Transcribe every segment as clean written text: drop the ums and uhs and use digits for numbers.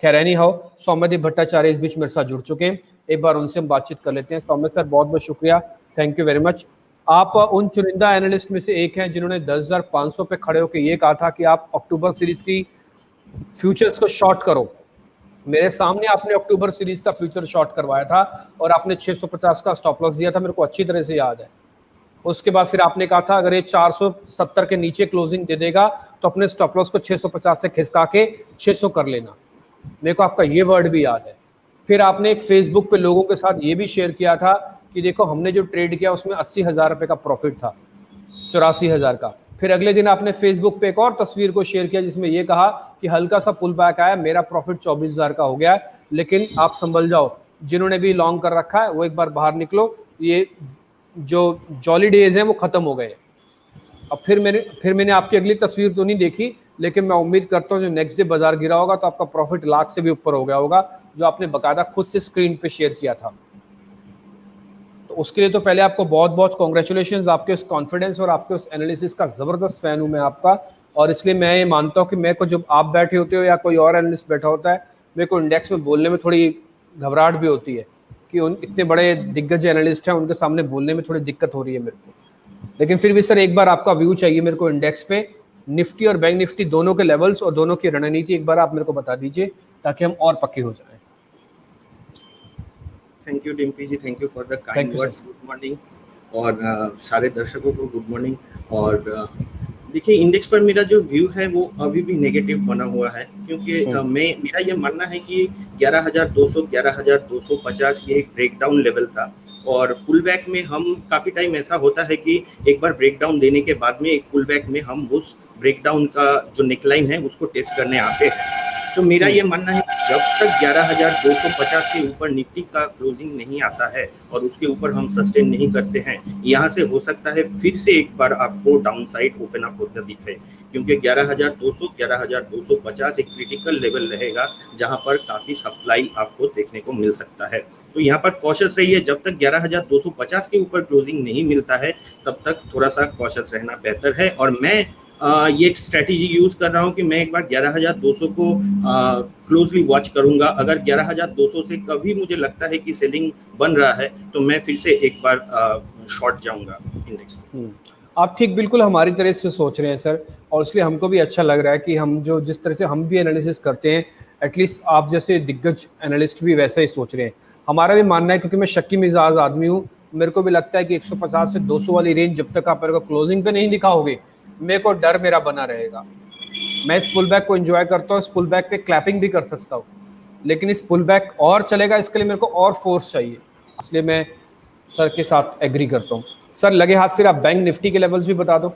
खैर any how, Soumyadeep Bhattacharya इस बीच मेरे साथ जुड़ चुके हैं, एक बार उनसे हम बातचीत कर लेते हैं। सौम्य सर बहुत बहुत शुक्रिया, थैंक यू वेरी मच। आप उन चुनिंदा एनालिस्ट में से एक हैं जिन्होंने 10,500 पे खड़े होकर ये कहा था कि आप अक्टूबर सीरीज की फ्यूचर्स को शॉर्ट करो। मेरे सामने आपने अक्टूबर सीरीज का फ्यूचर शॉर्ट करवाया था और आपने 650 का स्टॉप लॉस दिया था, मेरे को अच्छी तरह से याद है। उसके बाद फिर आपने कहा था अगर ये 470 के नीचे क्लोजिंग दे देगा तो अपने स्टॉप लॉस को 650 से खिसका के 600 कर लेना। मेरे को आपका ये वर्ड भी याद है। फिर आपने एक फेसबुक पे लोगों के साथ ये भी शेयर किया था कि देखो हमने जो ट्रेड किया उसमें 80,000 रुपए का प्रॉफिट था, 84,000 का। फिर अगले दिन आपने फेसबुक पे एक और तस्वीर को शेयर किया जिसमें यह कहा कि हल्का सा पुल बैक आया, मेरा प्रॉफिट 24,000 का हो गया, लेकिन आप संभल जाओ, जिन्होंने भी लॉन्ग कर रखा है वो एक बार बाहर निकलो, ये जो जॉली डेज हैं वो खत्म हो गए। अब फिर मैंने आपकी अगली तस्वीर तो नहीं देखी, लेकिन मैं उम्मीद करता हूँ जो नेक्स्ट डे बाजार गिरा होगा तो आपका प्रॉफिट लाख से भी ऊपर हो गया होगा, जो आपने बकायदा खुद से स्क्रीन पे शेयर किया था। तो उसके लिए तो पहले आपको बहुत बहुत कॉन्ग्रेचुलेशंस, आपके उस कॉन्फिडेंस और आपके उस एनालिसिस का जबरदस्त फैन हूं मैं आपका। और इसलिए मैं ये मानता हूँ कि मेरे को जब आप बैठे होते हो या कोई और एनालिस्ट बैठा होता है, मेरे को इंडेक्स में बोलने में थोड़ी घबराहट भी होती है कि उन इतने बड़े दिग्गज एनालिस्ट हैं, उनके सामने बोलने में थोड़ी दिक्कत हो रही है मेरे को। लेकिन फिर भी सर एक बार आपका व्यू चाहिए मेरे को इंडेक्स पे, निफ्टी और बैंक निफ्टी दोनों के लेवल्स और दोनों की रणनीति एक बार आप मेरे को बता दीजिए ताकि हम और पक्के हो जाएं। Thank you Dimpy ji, thank you for the kind words. Good morning और सारे दर्शकों को गुड मॉर्निंग। और देखिए इंडेक्स पर मेरा जो व्यू है वो अभी भी नेगेटिव बना हुआ है, क्योंकि मेरा ये मानना है कि 11,200 11,250 ये एक ब्रेकडाउन लेवल था। और पुल बैक में हम काफ़ी टाइम ऐसा होता है कि एक बार ब्रेकडाउन देने के बाद में एक पुल बैक में हम उस ब्रेकडाउन का जो नेकलाइन है उसको टेस्ट करने आते हैं। तो मेरा ये मानना है कि जब तक 11,250 के ऊपर निफ्टी का क्लोजिंग नहीं आता है और उसके ऊपर हम सस्टेन नहीं करते हैं, यहाँ से हो सकता है फिर से एक बार आपको डाउन साइड ओपन अप होता दिखे, क्योंकि 11,200 11,250 एक क्रिटिकल लेवल रहेगा जहाँ पर काफ़ी सप्लाई आपको देखने को मिल सकता है। तो यहाँ पर कॉशियस रहिए, जब तक 11,250 के ऊपर क्लोजिंग नहीं मिलता है तब तक थोड़ा सा कॉशियस रहना बेहतर है। और मैं ये स्ट्रैटेजी यूज कर रहा हूं कि मैं एक बार 11,200 को क्लोजली वॉच करूंगा। अगर 11,200 से कभी मुझे लगता है कि सेलिंग बन रहा है तो मैं फिर से एक बार शॉर्ट जाऊंगा इंडेक्स में। आप ठीक बिल्कुल हमारी तरह से सोच रहे हैं सर, और इसलिए हमको भी अच्छा लग रहा है कि हम जो जिस तरह से हम भी एनालिसिस करते हैं, एटलीस्ट आप जैसे दिग्गज एनालिस्ट भी वैसा ही सोच रहे हैं। हमारा भी मानना है, क्योंकि मैं शक्की मिजाज आदमी हूँ, मेरे को भी लगता है कि 150 से 200 वाली रेंज जब तक आप मेरे को क्लोजिंग पे नहीं दिखाओगे, मेरे को डर मेरा बना रहेगा। मैं इस पुल बैक को एंजॉय करता हूँ, इस पुल बैक पे क्लैपिंग भी कर सकता हूँ, लेकिन इस पुल बैक और चलेगा, इसके लिए मेरे को और फोर्स चाहिए। इसलिए मैं सर के साथ एग्री करता हूँ। सर लगे हाथ फिर आप बैंक निफ्टी के लेवल्स भी बता दो।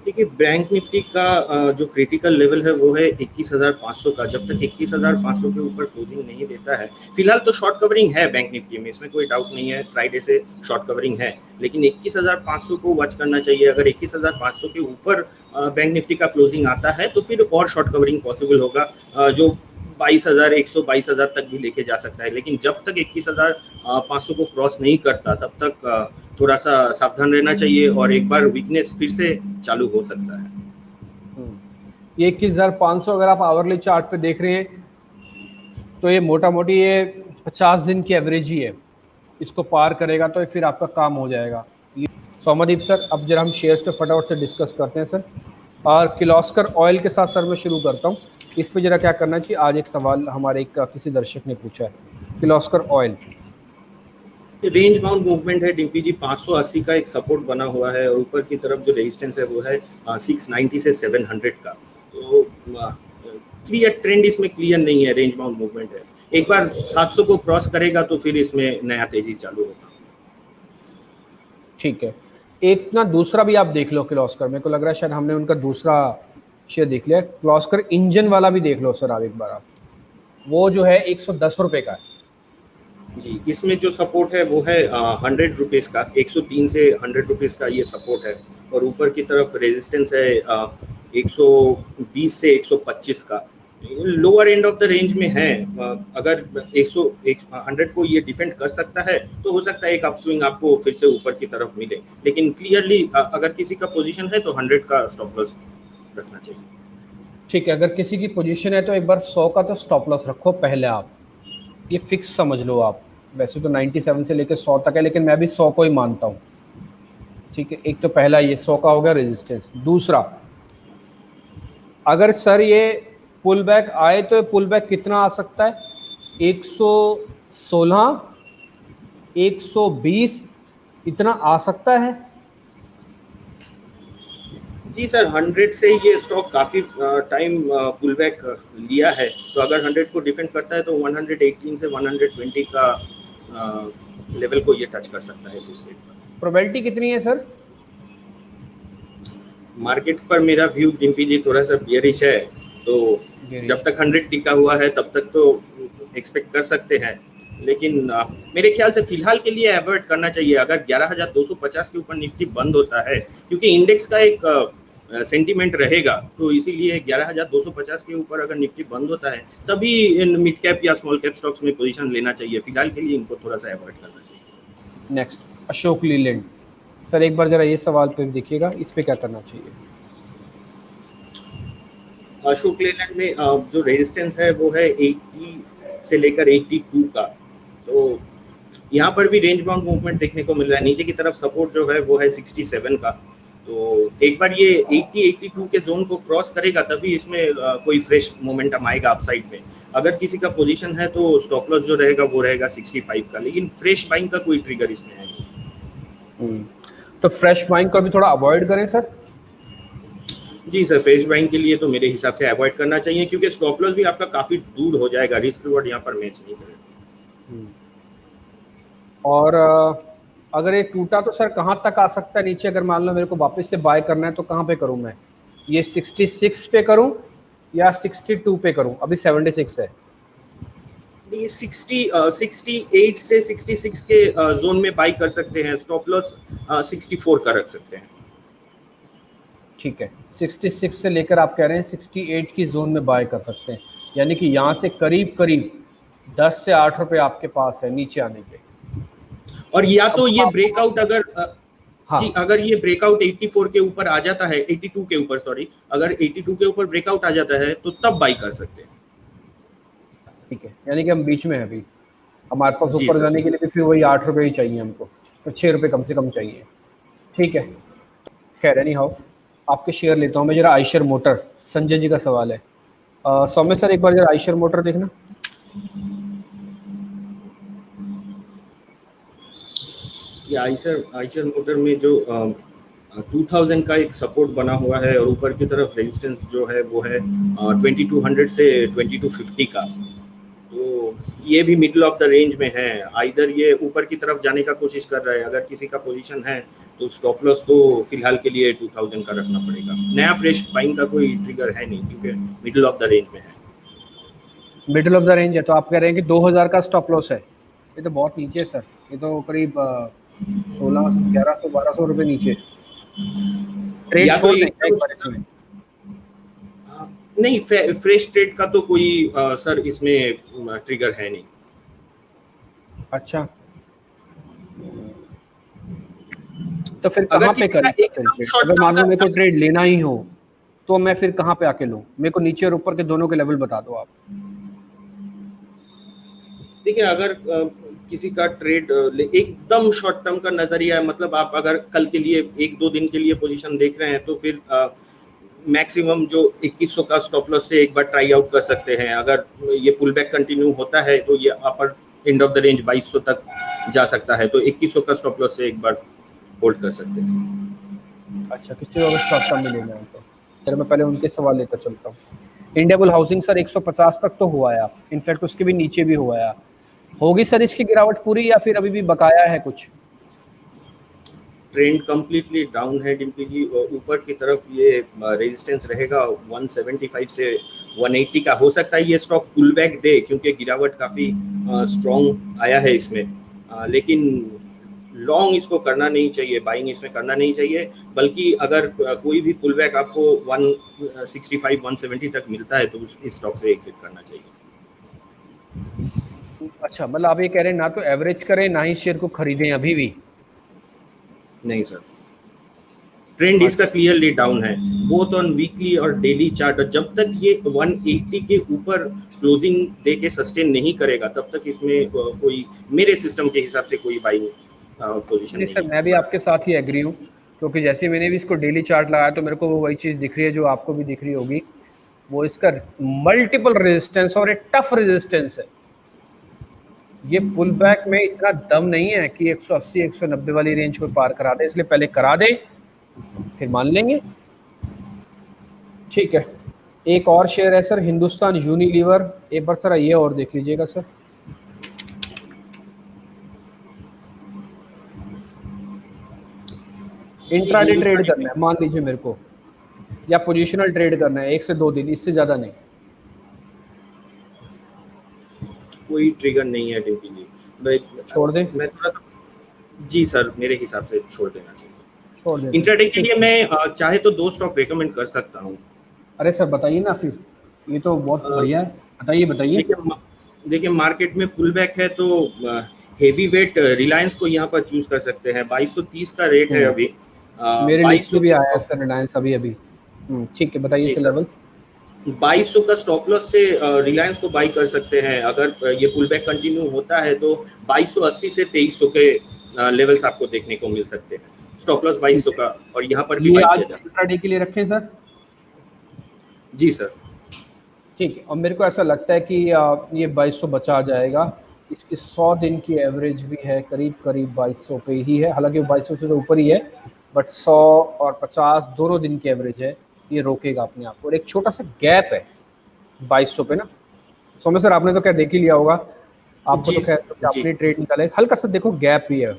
देखिए बैंक निफ्टी का जो क्रिटिकल लेवल है वो है 21,500 का। जब तक 21,500 के ऊपर क्लोजिंग नहीं देता है, फिलहाल तो शॉर्ट कवरिंग है बैंक निफ्टी में, इसमें कोई डाउट नहीं है, फ्राइडे से शॉर्ट कवरिंग है, लेकिन 21,500 को वॉच करना चाहिए। अगर 21,500 के ऊपर बैंक निफ्टी का क्लोजिंग आता है तो फिर और शॉर्ट कवरिंग पॉसिबल होगा, जो 22,100 22,000 तक भी लेके जा सकता है। लेकिन जब तक 21,500 को क्रॉस नहीं करता तब तक थोड़ा सा सावधान रहना चाहिए और एक बार वीकनेस फिर से चालू हो सकता है। ये 21,500 अगर आप आवरली चार्ट पे देख रहे हैं तो ये मोटा मोटी ये 50 दिन की एवरेज ही है, इसको पार करेगा तो फिर आपका काम हो जाएगा। सौम्यदीप सर अब जरा हम शेयर्स पे फटाफट से डिस्कस करते हैं सर। और किर्लोस्कर ऑयल के साथ सर मैं शुरू करता हूँ, इस पे जरा क्या करना चाहिए। आज एक सवाल हमारे किसी दर्शक ने पूछा है, Kirloskar oil range bound movement है डिम्पी जी, 580 का एक सपोर्ट बना हुआ है और ऊपर की तरफ जो रेजिस्टेंस है वो है 690 से 700 का। तो क्लियर ट्रेंड इसमें क्लियर नहीं है, रेंज बाउंड मूवमेंट है। एक बार 700 को क्रॉस करेगा तो फिर इसमें नया तेजी चालू होगा। ठीक है, एक ना दूसरा भी आप देख लो किर्लोस्कर, मेरे को लग रहा है शायद हमने उनका दूसरा शेयर देख लिया, किर्लोस्कर इंजन वाला भी देख लो सर आप एक बार। आप वो जो है 110 रुपये का है जी, इसमें जो सपोर्ट है वो है 100 रुपीज़ का, 103 से 100 रुपीज़ का ये सपोर्ट है और ऊपर की तरफ रेजिस्टेंस है 120 से 125 का। Lower end of the range में है, अगर 100 को ये डिफेंड कर सकता है तो हो सकता है एक अपस्विंग आपको फिर से ऊपर की तरफ मिले, लेकिन क्लियरली अगर किसी का पोजीशन है तो 100 का स्टॉप लॉस रखना चाहिए। ठीक है, अगर किसी की पोजीशन है तो एक बार 100 का तो स्टॉप लॉस रखो पहले आप, ये फिक्स समझ लो आप। वैसे तो 97 से लेकर 100 तक है, लेकिन मैं भी 100 को ही मानता हूँ। ठीक है, एक तो पहला ये 100 का हो गया रेजिस्टेंस। दूसरा, अगर सर ये पुल बैक आए तो पुल बैक कितना आ सकता है? 116, 120 इतना आ सकता है। जी सर, 100 से ये स्टॉक काफी टाइम पुल बैक लिया है, तो अगर 100 को डिफेंड करता है तो 118 से 120 का लेवल को ये टच कर सकता है फिर से। प्रोबेबिलिटी कितनी है सर? मार्केट पर मेरा व्यू डिम्पी जी थोड़ा सा बियरिश है, तो जब तक 100 टिका हुआ है तब तक तो एक्सपेक्ट कर सकते हैं, लेकिन मेरे ख्याल से फिलहाल के लिए अवॉइड करना चाहिए। अगर 11,250 के ऊपर निफ्टी बंद होता है, क्योंकि इंडेक्स का एक सेंटीमेंट रहेगा, तो इसीलिए 11,250 के ऊपर अगर निफ्टी बंद होता है तभी इन मिड कैप या स्मॉल कैप स्टॉक्स में पोजीशन लेना चाहिए। फिलहाल के लिए इनको थोड़ा सा अवॉइड करना चाहिए। नेक्स्ट, अशोक लीलैंड। सर एक बार जरा ये सवाल पे देखिएगा, इस पे क्या करना चाहिए? अशोक लेलैंड में जो रेजिस्टेंस है वो है 80 से लेकर 82 का, तो यहाँ पर भी रेंज बाउंड मूवमेंट देखने को मिल रहा है। नीचे की तरफ सपोर्ट जो है वो है 67 का, तो एक बार ये 80-82 के जोन को क्रॉस करेगा तभी इसमें कोई फ्रेश मोमेंटम आएगा अपसाइड में। अगर किसी का पोजीशन है तो स्टॉप लॉस जो रहेगा वो रहेगा 65 का, लेकिन फ्रेश बाइंग का कोई ट्रिगर इसमें है नहीं। तो फ्रेश बाइंग को भी थोड़ा अवॉइड करें सर। जी सर, फ्रेश बाइंग के लिए तो मेरे हिसाब से अवॉइड करना चाहिए, क्योंकि स्टॉप लॉस भी आपका काफी दूर हो जाएगा, रिस्क रिवॉर्ड यहाँ पर मैच नहीं करेगा। और अगर ये टूटा तो सर कहाँ तक आ सकता है नीचे? अगर मान लो मेरे को वापस से बाय करना है तो कहाँ पे करूँ मैं? ये 66 पे करूँ या 62 पे करूँ? अभी 76 है। ये 68 से 66 के जोन में बाई कर सकते हैं। स्टॉप लॉस 64 का रख सकते हैं। ठीक है, 66 से लेकर आप कह रहे हैं 68 की जोन में बाय कर सकते हैं, यानी कि यहाँ से करीब करीब 10 से 8 रुपए आपके पास है नीचे आने के। और या तो ये ब्रेकआउट अगर हाँ, जी, अगर ये ब्रेकआउट 84 के ऊपर आ जाता है, 82 के ऊपर सॉरी, अगर 82 के ऊपर ब्रेकआउट आ जाता है तो तब बाई कर सकते हैं। ठीक है, यानी कि हम बीच में हैं अभी। हमारे पास जी ऊपर सर। जाने के लिए भी फिर वही 8 रुपये ही चाहिए हमको, तो 6 रुपये कम से कम चाहिए। ठीक है, खैर एनी हाउ आपके शेयर लेता हूँ मैं जरा। आयशर मोटर, संजय जी का सवाल है। सौम्य सर एक बार जरा आयशर मोटर देखना। ये आइशर मोटर में जो 2000 का एक सपोर्ट बना हुआ है और ऊपर की तरफ रेजिस्टेंस जो है वो है 2200 से 2250 का, तो ये भी मिडिल ऑफ द रेंज में है। आइदर ये ऊपर की तरफ जाने का कोशिश कर रहा है, अगर किसी का पोजीशन है तो स्टॉप लॉस तो फिलहाल के लिए 2000 का रखना पड़ेगा। नया फ्रेश बाइंग का कोई ट्रिगर है नहीं, क्योंकि मिडिल ऑफ द रेंज में है। मिडिल ऑफ द रेंज है तो आप कह रहे हैं कि 2000 का स्टॉप लॉस है? ये तो बहुत नीचे है सर, ये तो करीब 1600, 1100, 1200 रुपये नीचे। ट्रेड या तो छोड़ ये देंगे एक बार इसमें। नहीं, फ्रेश ट्रेड का तो कोई सर इसमें ट्रिगर है नहीं। अच्छा, तो फिर कहाँ पे करें ट्रेड? अगर मान लो मेरे को ट्रेड लेना ही हो तो मैं फिर कहाँ पे आके लूँ? मेरे को नीचे और ऊपर के दोनों के लेवल बता दो आप। देखिए, अगर किसी का ट्रेड एकदम शॉर्ट टर्म का नजरिया है, मतलब आप अगर कल के लिए 1-2 दिन के लिए पोजीशन देख रहे हैं, तो फिर मैक्सिमम जो 2100 का स्टॉप लॉस से एक बार ट्राई आउट कर सकते हैं। अगर ये पुल बैक कंटिन्यू होता है तो ये अपर एंड ऑफ द रेंज 2200 तक जा सकता है, तो 2100 का स्टॉप लॉस से एक बार होल्ड कर सकते हैं। अच्छा, किसी को अगर शॉर्ट टर्म में लेना है तो चलो मैं पहले उनके सवाल लेकर चलता हूँ। इंडिया बुल हाउसिंग सर 150 तक तो हुआ है, इनफैक्ट उसके भी नीचे भी हुआ है। होगी सर इसकी गिरावट पूरी या फिर अभी भी बकाया है कुछ? ट्रेंड कंप्लीटली डाउन है डिम्पी जी। ऊपर की तरफ ये रेजिस्टेंस रहेगा 175 से 180 का। हो सकता है ये स्टॉक पुल बैक दे, क्योंकि गिरावट काफ़ी स्ट्रॉन्ग आया है इसमें, लेकिन लॉन्ग इसको करना नहीं चाहिए, बाइंग इसमें करना नहीं चाहिए। बल्कि अगर कोई भी पुल बैक आपको 165 170 तक मिलता है तो इस स्टॉक से एग्जिट करना चाहिए। अच्छा, मतलब आप ये कह रहे हैं ना तो एवरेज करें ना ही शेयर को खरीदें अभी भी? नहीं सर। ट्रेंड इसका क्लियरली डाउन है बोथ ऑन वीकली और डेली चार्ट। जब तक ये 180 के ऊपर क्लोजिंग दे के सस्टेन नहीं करेगा तब तक इसमें कोई मेरे सिस्टम के हिसाब से कोई बाइंग पोजीशन नहीं नहीं सर, है। मैं भी आपके साथ ही एग्री हूँ, क्योंकि जैसे मैंने भी इसको डेली चार्ट लगाया तो मेरे को वो वही चीज़ दिख रही है जो आपको भी दिख रही होगी। वो इसका मल्टीपल रेजिस्टेंस और एक टफ रेजिस्टेंस है। ये पुल बैक में इतना दम नहीं है कि 180 190 वाली रेंज को पार करा दे, इसलिए पहले करा दे फिर मान लेंगे। ठीक है, एक और शेयर है सर हिंदुस्तान यूनिलीवर, एक बार सर ये और देख लीजिएगा सर। इंट्राडे ट्रेड करना है मान लीजिए मेरे को, या पोजिशनल ट्रेड करना है 1 से 2 दिन, इससे ज्यादा नहीं। कोई ट्रिगर नहीं है डिम्पी जी, छोड़ दे। मैं थोड़ा सा जी सर मेरे हिसाब से छोड़ देना चाहिए। छोड़ दे। इंट्राडे के लिए मैं चाहे तो 2 स्टॉक रेकमेंड कर सकता हूँ। अरे सर बताइए ना, फिर ये तो बहुत बढ़िया है, बताइए बताइए। देखिए मार्केट में पुल बैक है तो हेवी वेट रिलायंस को यहाँ पर चूज कर सकते हैं। 2230 का रेट है अभी। मेरे लिस्ट में भी आया है सर रिलायंस अभी अभी। ठीक है बताइए सर लेवल। 2200 का स्टॉप लॉस से रिलायंस को बाई कर सकते हैं। अगर ये पुल बैक कंटिन्यू होता है तो 2280 से 2300 के लेवल्स आपको देखने को मिल सकते हैं। स्टॉप लॉस 2200 का, और यहाँ पर भी ये बाई आज किया जाए। इंट्राडे के लिए रखें सर? जी सर ठीक है, और मेरे को ऐसा लगता है कि ये 2200 बचा जाएगा। इसकी 100 दिन की एवरेज भी है करीब करीब 2200 पे ही है, हालांकि वो 2200 से तो ऊपर ही है, बट 100 और 50 दोनों दिन की एवरेज है, ये रोकेगा अपने आप को। और एक छोटा सा गैप है 2200 पे ना। सोमे सर आपने तो क्या देख ही लिया होगा, आपको तो खैर अपनी ट्रेड निकाले, हल्का सा देखो गैप भी है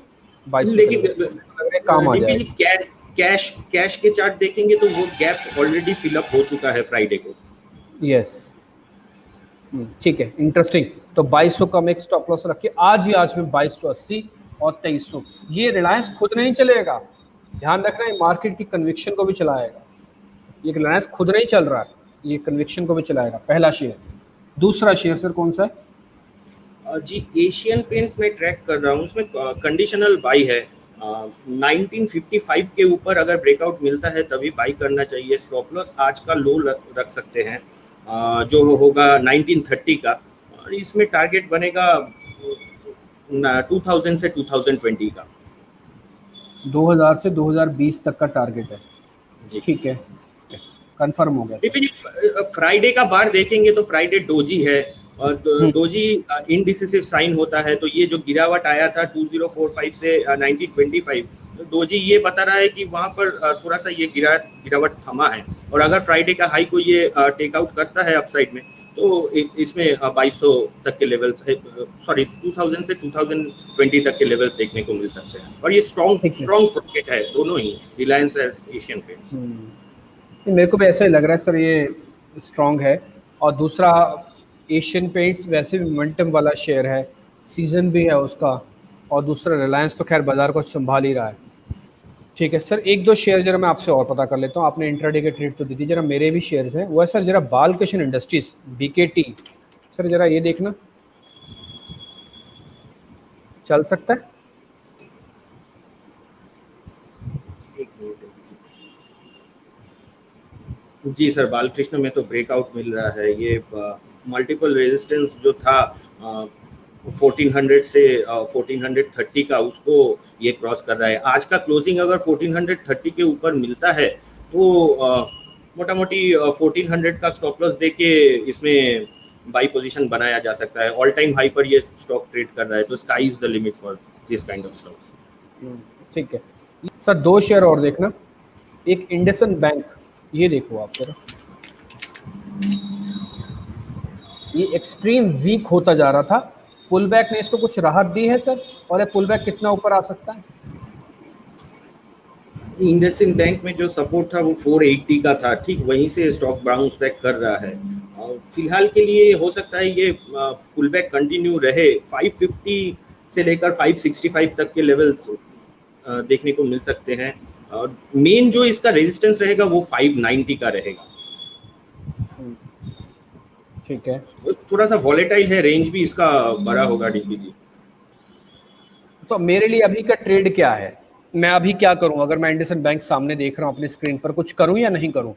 2200। लेकिन काम आ जाएगा। कैश के चार्ट देखेंगे तो वो गैप ऑलरेडी फिलअप हो चुका है फ्राइडे को। यस ठीक है, इंटरेस्टिंग। तो 2200 का मैं स्टॉप लॉस रखिए आज ही, आज में 2280 और 2300। ये रिलायंस खुद नहीं चलेगा, ध्यान रखना है, मार्केट की कन्विक्शन को भी चलाएगा। ये रिलायंस खुद नहीं चल रहा है, ये कन्विक्शन को भी चलाएगा। पहला शेयर। दूसरा शेयर सर कौन सा है? जी एशियन पेंट्स में ट्रैक कर रहा हूँ, उसमें कंडीशनल बाई है। 1955 के ऊपर अगर ब्रेकआउट मिलता है तभी बाई करना चाहिए। स्टॉप लॉस आज का लो रख सकते हैं जो होगा 1930 का, और इसमें टारगेट बनेगा 2000 से 2020 का। 2000 से 2020 तक का टारगेट है जी। ठीक है, कंफर्म हो गया। फ्राइडे का बार देखेंगे तो फ्राइडे डोजी है, और डोजी इनडिसिसिव साइन होता है। तो ये जो गिरावट आया था 2045 से 1925, डोजी ये बता रहा है कि वहां पर थोड़ा सा ये गिरावट थमा है। और अगर फ्राइडे का हाई को ये टेक आउट करता है अपसाइड में तो इसमें 2200 तक के लेवल्स, सॉरी 2000 से 2020 तक के लेवल्स देखने को मिल सकते हैं। और ये स्ट्रॉन्ग पॉकेट है दोनों ही, रिलायंस और एशियन पेंट्स। मेरे को भी ऐसा ही लग रहा है सर, ये स्ट्रॉन्ग है। और दूसरा एशियन पेंट्स वैसे भी मोमेंटम वाला शेयर है, सीजन भी है उसका, और दूसरा रिलायंस तो खैर बाजार को संभाल ही रहा है। ठीक है सर, एक दो शेयर जरा मैं आपसे और पता कर लेता हूँ। आपने इंट्राडे के ट्रेड तो दी थी, जरा मेरे भी शेयर्स हैं वो है सर। जरा बालकृष्ण इंडस्ट्रीज BKT सर, जरा ये देखना चल सकता है? जी सर, बालकृष्ण में तो ब्रेकआउट मिल रहा है। ये मल्टीपल रेजिस्टेंस जो था 1400 से 1430 का, उसको ये क्रॉस कर रहा है। आज का क्लोजिंग अगर 1430 के ऊपर मिलता है तो मोटा मोटी 1400 का स्टॉप लॉस देके इसमें बाई पोजीशन बनाया जा सकता है। ऑल टाइम हाई पर ये स्टॉक ट्रेड कर रहा है, तो sky is the limit for this kind of stocks. ठीक है सर, दो शेयर और देखना। एक इंडसन बैंक, ये देखो आप जरा, ये एक्सट्रीम वीक होता जा रहा था, पुल बैक ने इसको कुछ राहत दी है सर। और ये पुल बैक कितना ऊपर आ सकता है? इंडसइंड बैंक में जो सपोर्ट था वो 480 का था, ठीक वहीं से स्टॉक बाउंस बैक कर रहा है। फिलहाल के लिए हो सकता है ये पुल बैक कंटिन्यू रहे। 550 से लेकर 565 तक के लेवल्स देखने को मिल सकते हैं। और मेन जो इसका रेजिस्टेंस रहेगा वो 590 का रहेगा। ठीक है, थोड़ा सा वॉलेटाइल है, रेंज भी इसका बड़ा होगा डीपी जी। तो मेरे लिए अभी का ट्रेड क्या है? मैं अभी क्या करूं? अगर मैं इंडसइंड बैंक सामने देख रहा हूं अपनी स्क्रीन पर, कुछ करूं या नहीं करूं?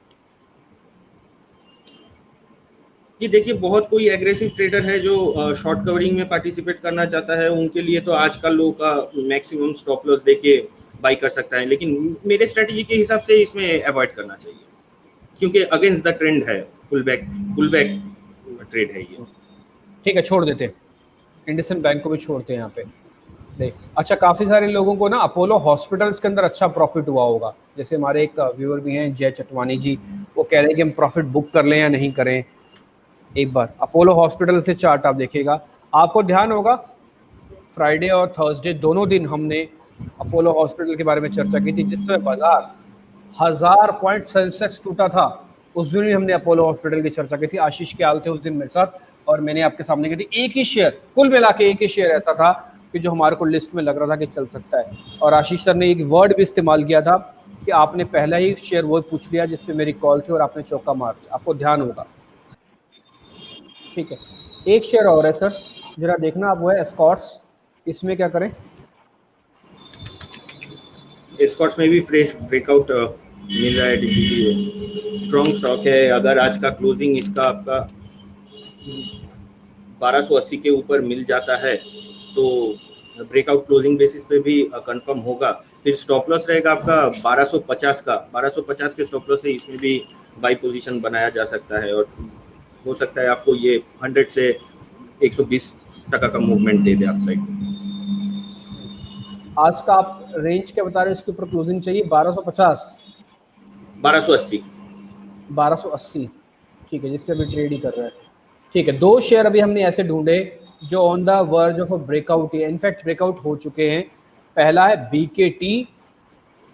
कि देखिए बहुत कोई एग्रेसिव ट्रेडर है जो शॉर्ट कवरिंग में पार्टिसिपेट करना चाहता है, उनके लिए तो आजकल लोगों का मैक्सिमम स्टॉप लॉस देके बाई कर सकता है, लेकिन मेरे स्ट्रेटेजी के हिसाब से इसमें अवॉइड करना चाहिए क्योंकि अगेंस्ट द ट्रेंड है, पुल बैक ट्रेड है ये। ठीक है, छोड़ देते हैं, इंडसइंड बैंक को भी छोड़ते हैं यहाँ पे। देख, अच्छा, काफ़ी सारे लोगों को ना अपोलो हॉस्पिटल्स के अंदर अच्छा प्रॉफिट हुआ होगा। जैसे हमारे एक व्यूअर भी हैं जय चटवानी जी, वो कह रहे हैं कि हम प्रॉफिट बुक कर लें या नहीं करें। एक बार अपोलो हॉस्पिटल्स के चार्ट आप देखिएगा, आपको ध्यान होगा फ्राइडे और थर्सडे दोनों दिन हमने अपोलो हॉस्पिटल के बारे में चर्चा की थी, जिसमें बाजार 1000 पॉइंट सेंसेक्स टूटा था। उस दिन भी हमने अपोलो हॉस्पिटल की चर्चा की थी। आशीष के आल थे उस दिन मेरे साथ, और मैंने आपके सामने की थी एक ही शेयर, कुल मिला के एक ही शेयर ऐसा था कि जो हमारे को लिस्ट में लग रहा था कि चल सकता है। और आशीष सर ने एक वर्ड भी इस्तेमाल किया था कि आपने पहला ही शेयर वो पूछ लिया जिस पे मेरी कॉल थी और आपने चौका मार दिया, आपको ध्यान होगा। ठीक है, एक शेयर और है सर, जरा देखना आप, वो है एस्कॉर्ट्स। इसमें क्या करें? एस्कॉर्ट्स में भी फ्रेश ब्रेकआउट मिल रहा है, डीपीटी स्ट्रॉन्ग स्टॉक है। अगर आज का क्लोजिंग इसका आपका 1280 के ऊपर मिल जाता है तो ब्रेकआउट क्लोजिंग बेसिस पे भी कंफर्म होगा। फिर स्टॉप लॉस रहेगा आपका 1250 का, 1250 के स्टॉप लॉस से इसमें भी बाई पोजीशन बनाया जा सकता है, और हो सकता है आपको ये 100 से 120% का मूवमेंट दे दे अपसाइड। आज का आप रेंज क्या बता रहे हैं? इसके ऊपर क्लोजिंग चाहिए 1250, 1280, 1280। ठीक है, जिस पे अभी ट्रेड ही कर रहा है। ठीक है, दो शेयर अभी हमने ऐसे ढूंढे जो on the verge of breakout है, इनफैक्ट ब्रेकआउट हो चुके हैं। पहला है बीकेटी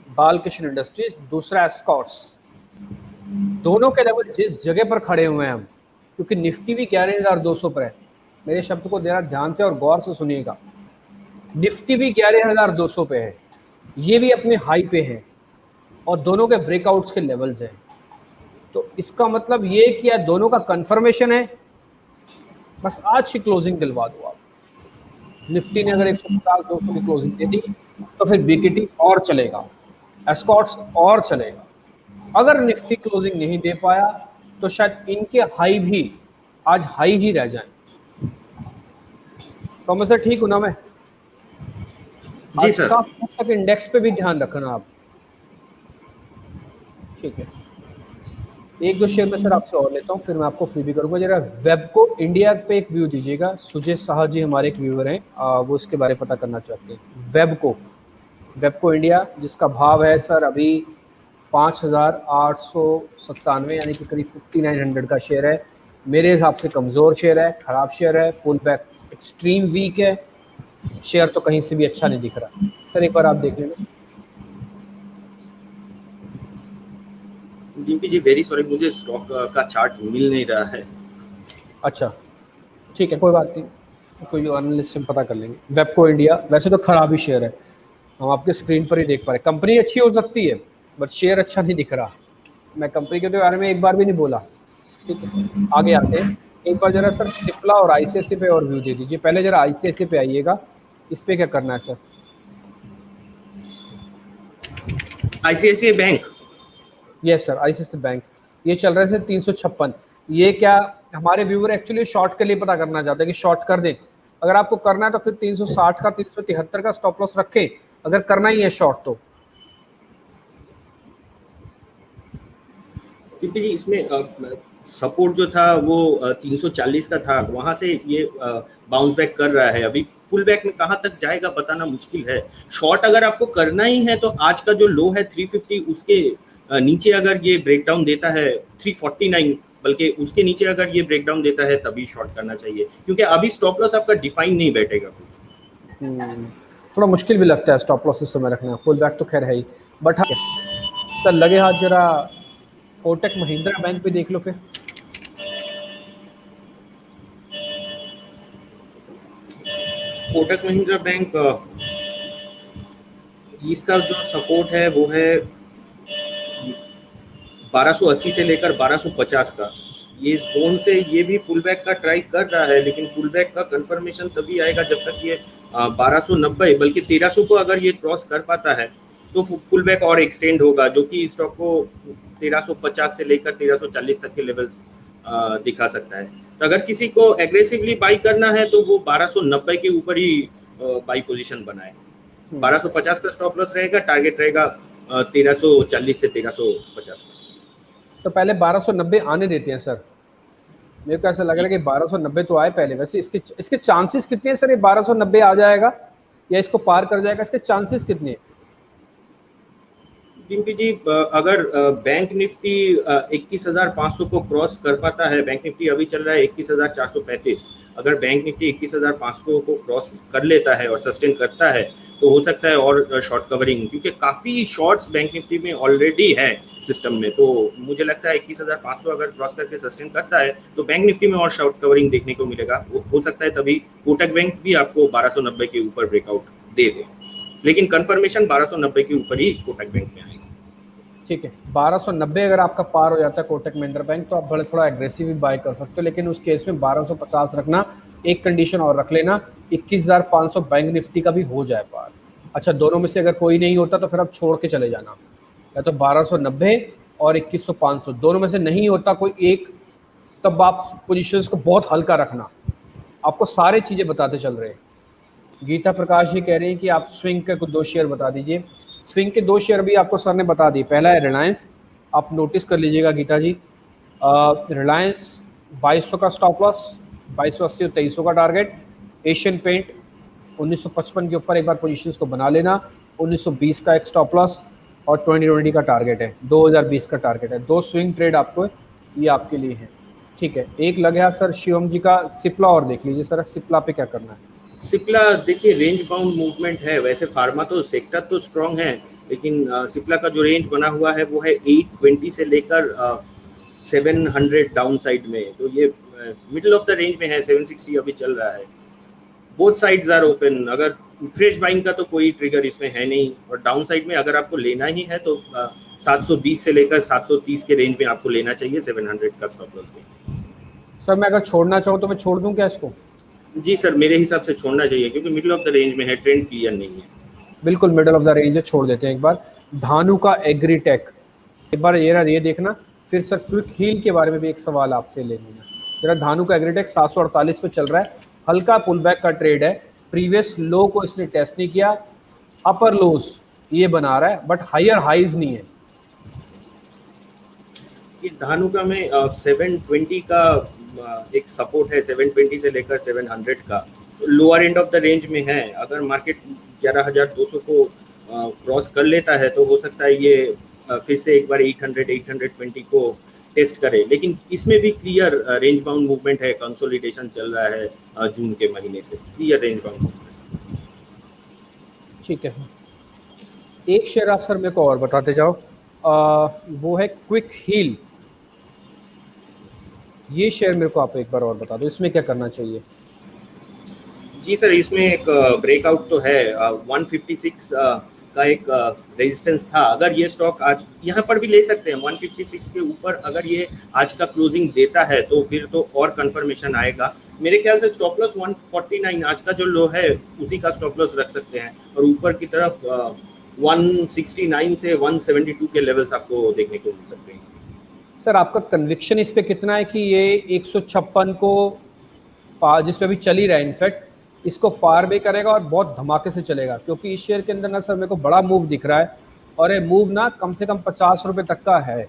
बालकृष्ण इंडस्ट्रीज, दूसरा एस्कॉर्ट्स। दोनों के लेवल जिस जगह पर खड़े हुए हैं हम, क्योंकि निफ्टी भी 11,200 पर है। मेरे शब्द को जरा ध्यान से और गौर से सुनिएगा, निफ्टी भी 11,200 पे है, ये भी अपने हाई पे है, और दोनों के ब्रेकआउट्स के लेवल्स हैं। तो इसका मतलब ये कि दोनों का कंफर्मेशन है, बस आज की क्लोजिंग दिलवा दो आप। निफ्टी ने अगर 150-200 की क्लोजिंग दे दी तो फिर बीकेटी और चलेगा, एस्कॉर्ट्स और चलेगा। अगर निफ्टी क्लोजिंग नहीं दे पाया तो शायद इनके हाई भी आज हाई ही रह जाए। तो मैं सर ठीक हूं ना? मैं जी सर। तक इंडेक्स पे भी ध्यान रखना आप। ठीक है, एक दो शेयर में सर आपसे और लेता हूँ, फिर मैं आपको फ्री भी करूँगा। जरा वेबको इंडिया पे एक व्यू दीजिएगा। सुजय साहा जी हमारे एक व्यूअर हैं, वो इसके बारे में पता करना चाहते हैं। वेबको इंडिया, जिसका भाव है सर अभी 5,897, यानी कि करीब 5900 का शेयर है। मेरे हिसाब से कमज़ोर शेयर है, ख़राब शेयर है, पुल बैक एक्सट्रीम वीक है, शेयर तो कहीं से भी अच्छा नहीं दिख रहा। सर एक बार आप देख लेना। डीपी जी वेरी सॉरी, मुझे स्टॉक का चार्ट मिल नहीं रहा है। अच्छा ठीक है, कोई बात नहीं, कोई एनालिस्ट से पता कर लेंगे। वेबको इंडिया वैसे तो खराब ही शेयर है, हम आपके स्क्रीन पर ही देख पा रहे हैं। कंपनी अच्छी हो सकती है बट शेयर अच्छा नहीं दिख रहा। मैं कंपनी के बारे में एक बार भी नहीं बोला। ठीक है, आगे आते हैं। एक बार जरा सर सिप्ला और आईसीआईसीआई पे और व्यू दे दीजिए। पहले जरा आईसीआईसीआई पे आइएगा, इस पे क्या करना है sir? ICICI bank, yes sir, ICICI bank ये चल रहा है सर 356। ये क्या, हमारे व्यूअर एक्चुअली शॉर्ट के लिए पता करना चाहते हैं कि शॉर्ट कर दें। अगर आपको करना है तो फिर 360 का 373 का स्टॉप लॉस रखें, अगर करना ही है शॉर्ट तो। क्योंकि जी इसमें सपोर्ट जो था वो 340 का था, वहां से ये बाउंस बैक कर रहा है। अभी पुल बैक में कहां तक जाएगा बताना मुश्किल है। शॉर्ट अगर आपको करना ही है तो आज का जो लो है 350, उसके नीचे अगर ये ब्रेकडाउन देता है 349, बल्कि उसके नीचे अगर ये ब्रेकडाउन देता है तभी शॉर्ट करना चाहिए, क्योंकि अभी स्टॉप लॉस आपका डिफाइन नहीं बैठेगा कुछ। थोड़ा मुश्किल भी लगता है स्टॉप लॉस इस समय रखना। पुल बैक तो खैर है ही, बट हाँ सर लगे हाथ जरा कोटक महिंद्रा बैंक पे देख लो फिर। कोटक महिंद्रा बैंक, इसका जो सपोर्ट है वो है 1280 से लेकर 1250 का। ये जोन से ये भी पुल बैक का ट्राई कर रहा है, लेकिन पुल बैक का कंफर्मेशन तभी आएगा जब तक ये 1290 बल्कि 1300 को अगर ये क्रॉस कर पाता है तो पुल बैक और एक्सटेंड होगा, जो कि स्टॉक को 1350 से लेकर 1340 तक के लेवल्स दिखा सकता है। तो अगर किसी को एग्रेसिवली बाई करना है तो वो 1290 के ऊपर ही बाई पोजीशन बनाए। 1250 का स्टॉप लॉस रहेगा, टारगेट रहेगा 1340 से 1350 का। तो पहले 1290 आने देते हैं सर, मेरे को ऐसा लग रहा है कि 1290 तो आए पहले। वैसे इसके चांसेस कितने हैं सर, ये 1290 आ जाएगा या इसको पार कर जाएगा, इसके चांसेस कितने हैं? डिम्पी जी, अगर बैंक निफ्टी 21,500 को क्रॉस कर पाता है, बैंक निफ्टी अभी चल रहा है 21,435, अगर बैंक निफ्टी 21,500 को क्रॉस कर लेता है और सस्टेन करता है तो हो सकता है और शॉर्ट कवरिंग, क्योंकि काफ़ी शॉर्ट्स बैंक निफ्टी में ऑलरेडी है सिस्टम में। तो मुझे लगता है 21,500 अगर क्रॉस करके सस्टेन करता है तो बैंक निफ्टी में और शॉर्ट कवरिंग देखने को मिलेगा। हो सकता है तभी कोटक बैंक भी आपको 1290 के ऊपर ब्रेकआउट दे दे, लेकिन कंफर्मेशन 1290 के ऊपर ही कोटक बैंक में आएगा। ठीक है, 1290 अगर आपका पार हो जाता है कोटक महिंद्रा बैंक तो आप बड़े थोड़ा एग्रेसिव बाय कर सकते हो, लेकिन उस केस में 1250 रखना। एक कंडीशन और रख लेना, 21,500 बैंक निफ्टी का भी हो जाए पार। अच्छा, दोनों में से अगर कोई नहीं होता तो फिर आप छोड़ के चले जाना, या तो 1290 और 21,500 दोनों में से नहीं होता कोई एक, तब आप पोजीशंस को बहुत हल्का रखना। आपको सारी चीज़ें बताते चल रहे हैं। गीता प्रकाश जी कह रही हैं कि आप स्विंग के कुछ 2 शेयर बता दीजिए। स्विंग के 2 शेयर भी आपको सर ने बता दिए। पहला है रिलायंस, आप नोटिस कर लीजिएगा गीता जी। रिलायंस 2200 का स्टॉप लॉस, 2280 और 2300 का टारगेट। एशियन पेंट 1955 के ऊपर एक बार पोजीशंस को बना लेना, 1920 का एक स्टॉप लॉस और 2020 का टारगेट है, 2020 का टारगेट है। 2 स्विंग ट्रेड आपको ये आपके लिए है। ठीक है, एक लग गया सर शिवम जी का सिप्ला, और देख लीजिए सर सिप्ला पे क्या करना है। सिप्ला देखिए रेंज बाउंड मूवमेंट है, वैसे फार्मा तो सेक्टर तो स्ट्रांग है, लेकिन सिप्ला का जो रेंज बना हुआ है वो है 820 से लेकर 700 डाउन साइड में। तो ये मिडिल ऑफ द रेंज में है, 760 अभी चल रहा है। बोथ साइड्स आर ओपन, अगर फ्रेश बाइंग का तो कोई ट्रिगर इसमें है नहीं, और डाउन साइड में अगर आपको लेना ही है तो 720 से लेकर 730 के रेंज में आपको लेना चाहिए 700 का स्टॉप लॉस में। सर मैं अगर छोड़ना चाहूँ तो मैं छोड़ दूँ क्या इसको? जी सर, मेरे हिसाब से छोड़ना चाहिए, क्योंकि मिडिल ऑफ द रेंज में है, ट्रेंड क्लियर नहीं है। बिल्कुल मिडिल ऑफ द रेंज है, छोड़ देते हैं एक बार। धानु का एग्रीटेक, एक बार ये देखना। फिर सर क्विक हील के बारे में भी एक सवाल आपसे ले लेना जरा। धानु का एग्रीटेक 748 पे चल रहा है, हल्का पुल बैक का ट्रेड है। प्रीवियस लो को इसने टेस्ट नहीं किया, अपर लोस ये बना रहा है बट हायर हाइज नहीं है। ये धानु का में 720 का एक सपोर्ट है, 720 से लेकर 700 का lower end of the range में है। अगर मार्केट 11,200 को क्रॉस कर लेता है तो हो सकता है ये फिर से एक बार 800-820 को टेस्ट करे, लेकिन इसमें भी क्लियर रेंज बाउंड मूवमेंट है, कंसोलिडेशन चल रहा है जून के महीने से, क्लियर रेंज बाउंड मूवमेंट। ठीक है सर, एक शेयर आप सर मेरे को और बताते जाओ, वो है क्विक हील। ये शेयर मेरे को आप एक बार और बता दो, इसमें क्या करना चाहिए? जी सर, इसमें एक ब्रेकआउट तो है, 156 का एक रेजिस्टेंस था। अगर ये स्टॉक आज यहाँ पर भी ले सकते हैं 156 के ऊपर, अगर ये आज का क्लोजिंग देता है तो फिर तो और कंफर्मेशन आएगा। मेरे ख्याल से स्टॉप लॉस 149 आज का जो लो है उसी का स्टॉप लॉस रख सकते हैं, और ऊपर की तरफ 169 से 172 के लेवल्स आपको देखने को मिल सकते हैं। सर आपका कन्विक्शन इस पे कितना है कि ये 156 को जिस पे अभी चल ही रहा है, इनफैक्ट इसको पार भी करेगा और बहुत धमाके से चलेगा? क्योंकि इस शेयर के अंदर ना सर मेरे को बड़ा मूव दिख रहा है, और ये मूव ना कम से कम 50 रुपये तक का है।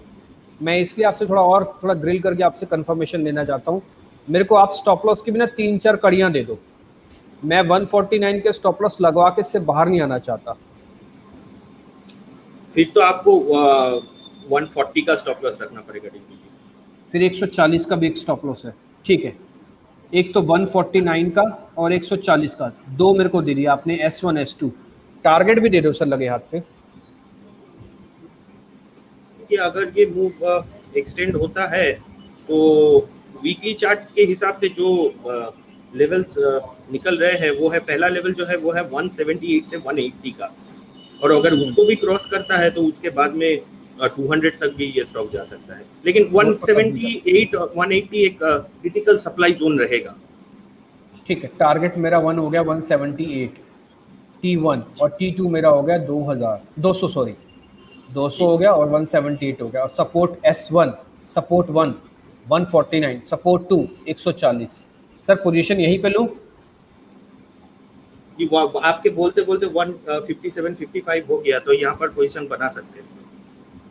मैं इसलिए आपसे थोड़ा ग्रिल करके आपसे कंफर्मेशन लेना चाहता हूँ। मेरे को आप स्टॉप लॉस की भी ना 3-4 कड़ियाँ दे दो। मैं 149 के स्टॉप लॉस लगवा के इससे बाहर नहीं आना चाहता। फिर तो आपको 140 का स्टॉप लॉस रखना पड़ेगा। फिर 140 का भी एक स्टॉप लॉस है। ठीक है, एक तो 149 का और 140 का, 2 मेरे को दे दिया आपने, S1 S2। टारगेट भी दे दो सर लगे हाथ पे। कि अगर ये मूव एक्सटेंड होता है तो वीकली चार्ट के हिसाब से जो लेवल्स निकल रहे हैं वो है, पहला लेवल जो है वो है 178 से 180 का, और अगर उसको भी क्रॉस करता है तो उसके बाद में 200 तक भी ये स्टॉक जा सकता है, लेकिन 178 और 180 एक क्रिटिकल सप्लाई जोन रहेगा। ठीक है, टारगेट मेरा 1 हो गया 178। T1 और T2 मेरा हो गया 200 सॉरी 200 हो गया और 178 हो गया, और support S1 support 1 149, support 2 140। Sir position यहीं पे लूं? कि आपके बोलते बोलते 157 55 हो गया, तो यहाँ पर पोजीशन बना सकते हैं।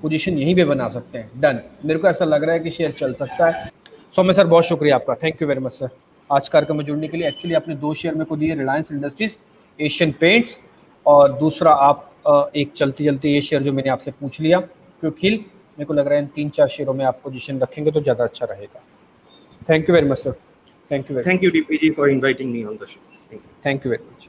पोजीशन यहीं पे बना सकते हैं, डन। मेरे को ऐसा लग रहा है कि शेयर चल सकता है। सौम्य सर बहुत शुक्रिया आपका, thank you very much sir आज कार्यक्रम में जुड़ने के लिए। एक्चुअली आपने 2 शेयर मेरे को दिए, रिलायंस इंडस्ट्रीज, एशियन पेंट्स, और दूसरा आप एक चलती चलती ये शेयर जो मैंने आपसे पूछ लिया क्योंकि मेरे को लग रहा है इन 3-4 शेयरों में आप पोजीशन रखेंगे तो ज़्यादा अच्छा रहेगा। Thank you very much sir, thank you DP ji for inviting me on the show. Thank you very much.